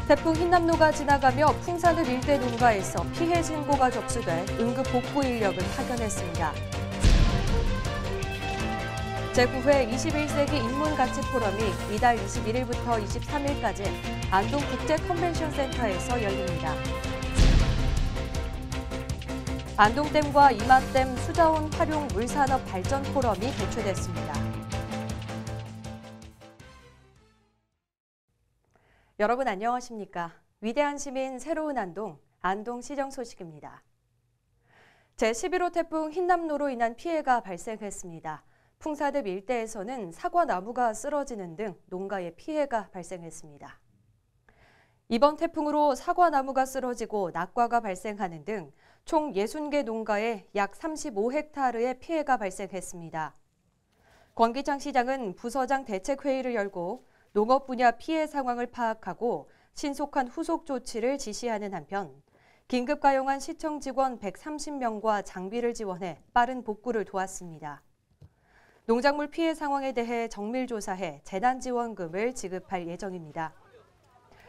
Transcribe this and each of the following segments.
태풍 흰남노가 지나가며 풍산읍 일대 농가에서 피해 신고가 접수돼 응급 복구 인력을 파견했습니다. 제9회 21세기 인문가치 포럼이 이달 21일부터 23일까지 안동 국제컨벤션센터에서 열립니다. 안동댐과 이마댐 수자원 활용 물산업 발전 포럼이 개최됐습니다. 여러분 안녕하십니까? 위대한 시민 새로운 안동, 안동시정 소식입니다. 제11호 태풍 흰남노로 인한 피해가 발생했습니다. 풍산읍 일대에서는 사과나무가 쓰러지는 등 농가에 피해가 발생했습니다. 이번 태풍으로 사과나무가 쓰러지고 낙과가 발생하는 등 총 60개 농가에 약 35헥타르의 피해가 발생했습니다. 권기창 시장은 부서장 대책회의를 열고 농업 분야 피해 상황을 파악하고 신속한 후속 조치를 지시하는 한편 긴급 가용한 시청 직원 130명과 장비를 지원해 빠른 복구를 도왔습니다. 농작물 피해 상황에 대해 정밀 조사해 재난지원금을 지급할 예정입니다.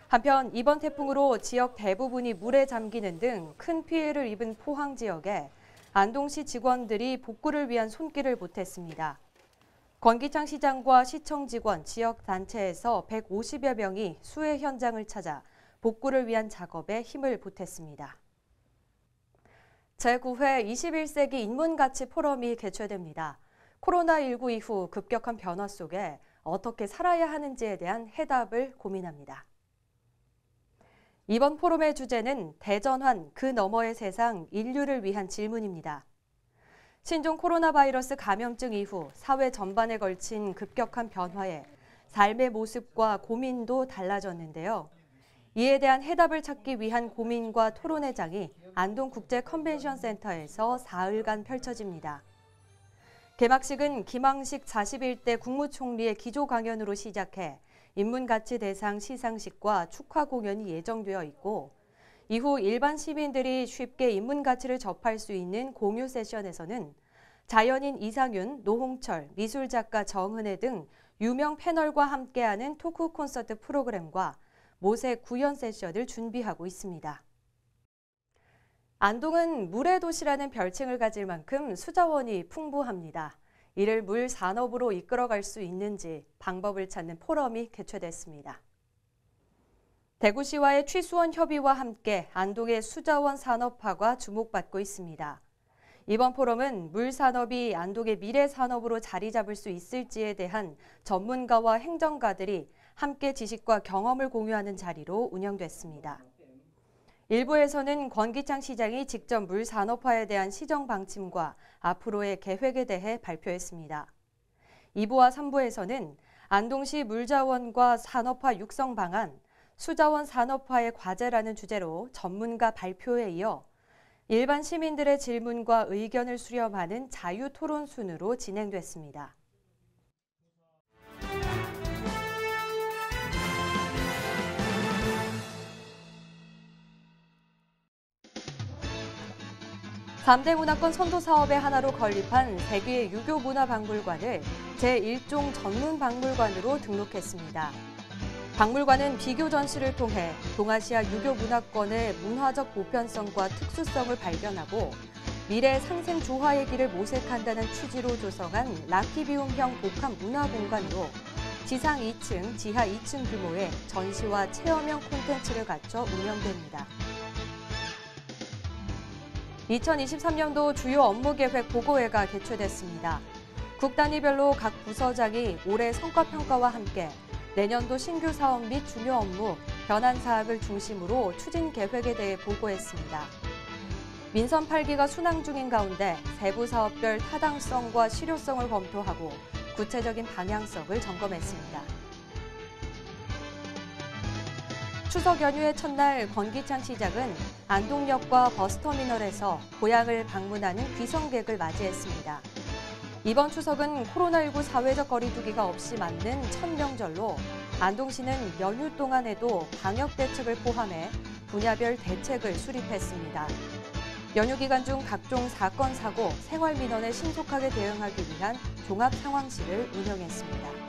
한편 이번 태풍으로 지역 대부분이 물에 잠기는 등 큰 피해를 입은 포항 지역에 안동시 직원들이 복구를 위한 손길을 보탰습니다. 권기창 시장과 시청 직원, 지역 단체에서 150여 명이 수해 현장을 찾아 복구를 위한 작업에 힘을 보탰습니다. 제9회 21세기 인문가치 포럼이 개최됩니다. 코로나19 이후 급격한 변화 속에 어떻게 살아야 하는지에 대한 해답을 고민합니다. 이번 포럼의 주제는 대전환, 그 너머의 세상, 인류를 위한 질문입니다. 신종 코로나 바이러스 감염증 이후 사회 전반에 걸친 급격한 변화에 삶의 모습과 고민도 달라졌는데요. 이에 대한 해답을 찾기 위한 고민과 토론회장이 안동국제컨벤션센터에서 사흘간 펼쳐집니다. 개막식은 김황식 41대 국무총리의 기조 강연으로 시작해 인문가치 대상 시상식과 축하 공연이 예정되어 있고 이후 일반 시민들이 쉽게 인문가치를 접할 수 있는 공유 세션에서는 자연인 이상윤, 노홍철, 미술작가 정은혜 등 유명 패널과 함께하는 토크 콘서트 프로그램과 모색 구연 세션을 준비하고 있습니다. 안동은 물의 도시라는 별칭을 가질 만큼 수자원이 풍부합니다. 이를 물 산업으로 이끌어갈 수 있는지 방법을 찾는 포럼이 개최됐습니다. 대구시와의 취수원 협의와 함께 안동의 수자원 산업화가 주목받고 있습니다. 이번 포럼은 물 산업이 안동의 미래 산업으로 자리 잡을 수 있을지에 대한 전문가와 행정가들이 함께 지식과 경험을 공유하는 자리로 운영됐습니다. 일부에서는 권기창 시장이 직접 물 산업화에 대한 시정 방침과 앞으로의 계획에 대해 발표했습니다. 2부와 3부에서는 안동시 물자원과 산업화 육성 방안, 수자원 산업화의 과제라는 주제로 전문가 발표에 이어 일반 시민들의 질문과 의견을 수렴하는 자유 토론 순으로 진행됐습니다. (3대) 문화권 선도 사업의 하나로 건립한 세계 유교 문화박물관을 제1종 전문박물관으로 등록했습니다. 박물관은 비교 전시를 통해 동아시아 유교 문화권의 문화적 보편성과 특수성을 발견하고 미래 상생 조화의 길을 모색한다는 취지로 조성한 라키비움형 복합 문화공간으로 지상 2층, 지하 2층 규모의 전시와 체험형 콘텐츠를 갖춰 운영됩니다. 2023년도 주요 업무계획 보고회가 개최됐습니다. 국 단위별로 각 부서장이 올해 성과평가와 함께 내년도 신규 사업 및 중요 업무, 변환 사항을 중심으로 추진 계획에 대해 보고했습니다. 민선 8기가 순항 중인 가운데 세부 사업별 타당성과 실효성을 검토하고 구체적인 방향성을 점검했습니다. 추석 연휴의 첫날 권기창 시장은 안동역과 버스터미널에서 고향을 방문하는 귀성객을 맞이했습니다. 이번 추석은 코로나19 사회적 거리두기가 없이 맞는 첫 명절로 안동시는 연휴 동안에도 방역 대책을 포함해 분야별 대책을 수립했습니다. 연휴 기간 중 각종 사건, 사고, 생활 민원에 신속하게 대응하기 위한 종합 상황실을 운영했습니다.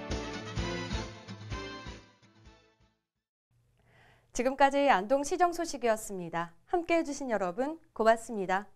지금까지 안동 시정 소식이었습니다. 함께해 주신 여러분 고맙습니다.